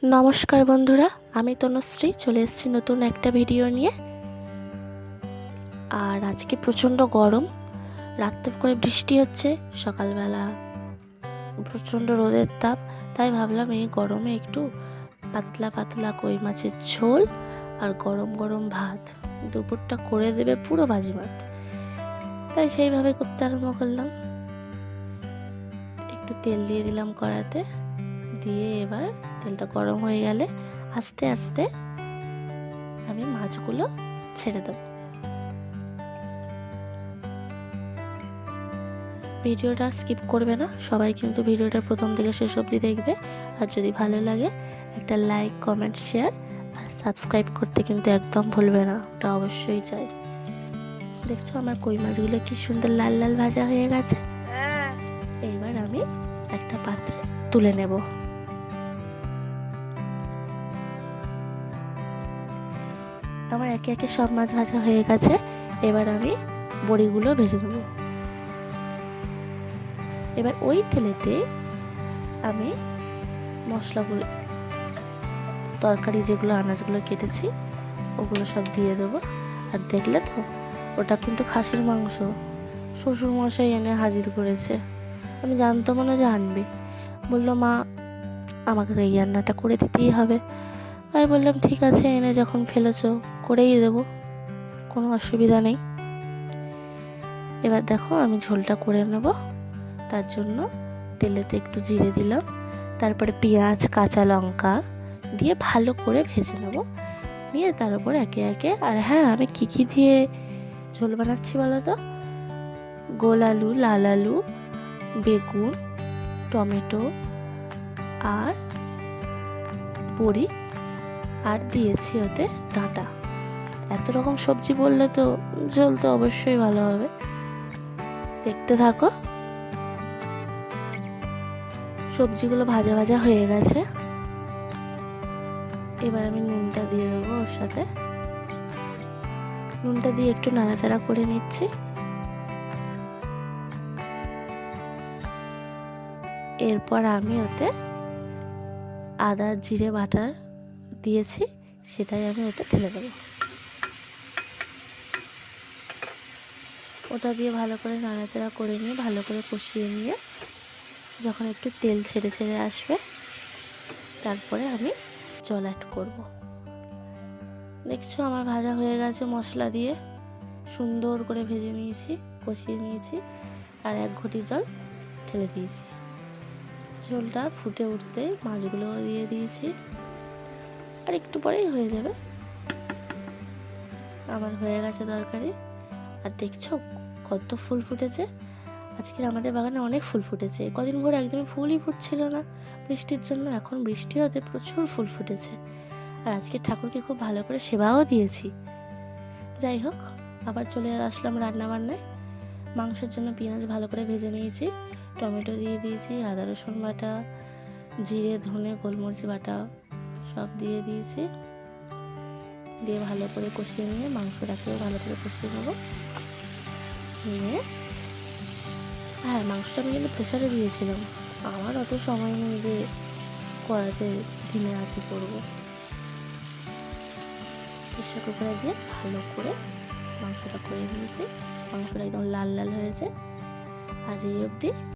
নমস্কার বন্ধুরা, আমি তনুশ্রী চলে এসেছি নতুন একটা ভিডিও নিয়ে। আর আজকে প্রচণ্ড গরম, রাত্রে করে বৃষ্টি হচ্ছে, সকালবেলা প্রচণ্ড রোদের তাপ। তাই ভাবলাম এই গরমে একটু পাতলা পাতলা কই মাছের ঝোল আর গরম গরম ভাত দুপুরটা করে দেবে পুরো বাজিমাত। তাই সেইভাবে করতে আরম্ভ করলাম। একটু তেল দিয়ে দিলাম কড়াতে, দিয়ে এবার তেলটা গরম হয়ে গেলে আস্তে আস্তে আমি মাছগুলো ছেড়ে দেব। ভিডিওটা স্কিপ করবে না, সবাই কিন্তু ভিডিওটা প্রথম থেকে শেষ অবধি দেখবে। আর যদি ভালো লাগে একটা লাইক, কমেন্ট, শেয়ার আর সাবস্ক্রাইব করতে কিন্তু একদম ভুলবে না, ওটা অবশ্যই চাই। দেখছো আমার কই মাছগুলো কি সুন্দর লাল লাল ভাজা হয়ে গেছে। এইবার আমি একটা পাত্রে তুলে নেব। আমার একে একে সব মাছ ভাজা হয়ে গেছে। এবার আমি বড়িগুলো ভেজে নেব। এবার ওই তেলেতে আমি মশলাগুলো, তরকারি যেগুলো আনাজগুলো কেটেছি ওগুলো সব দিয়ে দেবো। আর দেখলে তো ওটা কিন্তু খাসির মাংস, শ্বশুরমশাই এনে হাজির করেছে। আমি জানতাম না যে আনবে, বললো মা আমাকে এই রান্নাটা করে দিতেই হবে। আমি বললাম ঠিক আছে, এনে যখন ফেলেছো করেই দেবো, কোনো অসুবিধা নেই। এবার দেখো আমি ঝোলটা করে নেব। তার জন্য তেলেতে একটু জিরে দিলাম, তারপরে পেঁয়াজ, কাঁচা লঙ্কা দিয়ে ভালো করে ভেজে নেব। নিয়ে তার উপর একে একে, আর হ্যাঁ আমি কী দিয়ে ঝোল বানাচ্ছি বলো তো, গোল আলু, লাল আলু, বেগুন, টমেটো আর বড়ি, আর দিয়েছি ওতে ডাঁটা। এত রকম সবজি বললে তো ঝোল তো অবশ্যই ভালো হবে। দেখতে থাকো। সবজিগুলো ভাজা ভাজা হয়ে গেছে। এবার আমি নুনটা দিয়ে দেবো ওর সাথে। নুনটা দিয়ে একটু নাড়াচাড়া করে নিচ্ছি। এরপর আমি ওতে আদা জিরে বাটা দিয়েছি, সেটাই আমি ওতে ঢেলে দেবো। ওটা দিয়ে ভালো করে নাড়াচাড়া করে নিয়ে ভালো করে কষিয়ে নিয়ে যখন একটু তেল ছেড়ে ছেড়ে আসবে, তারপরে আমি জল অ্যাড করব। দেখছো আমার ভাজা হয়ে গেছে, মশলা দিয়ে সুন্দর করে ভেজে নিয়েছি, কষিয়ে নিয়েছি, আর 1 ঘটি জল ঢেলে দিয়েছি। ঝোলটা ফুটে উঠতে মাছগুলো দিয়ে দিয়েছি, আর একটু পরেই হয়ে যাবে। আমার হয়ে গেছে তরকারি। আর দেখছো কত ফুল ফুটেছে। আজকের আমাদের বাগানে অনেক ফুল ফুটেছে। কদিন ভোর একদমই ফুলই ফুটছিল না বৃষ্টির জন্য, এখন বৃষ্টি হতে প্রচুর ফুল ফুটেছে। আর আজকে ঠাকুরকে খুব ভালো করে সেবাও দিয়েছি। যাই হোক, আবার চলে আসলাম রান্না বান্নায়। মাংসের জন্য পেঁয়াজ ভালো করে ভেজে নিয়েছি, টমেটো দিয়ে দিয়েছি, আদা রসুন বাটা, জিরে ধনে গোলমরিচ বাটা সব দিয়ে দিয়েছি। দিয়ে ভালো করে কষিয়ে নিয়ে মাংসটাকেও ভালো করে কষিয়ে নেব। নিয়ে হ্যাঁ, মাংসটা আমি কিন্তু প্রেসারে দিয়েছিলাম, আমার অত সময় নেই যে কড়াতে ধিমে আঁচে করবো। প্রেসার কুকারে দিয়ে ভালো করে মাংসটা করে নিয়েছি। মাংসটা একদম লাল লাল হয়েছে। আজ এই অবধি।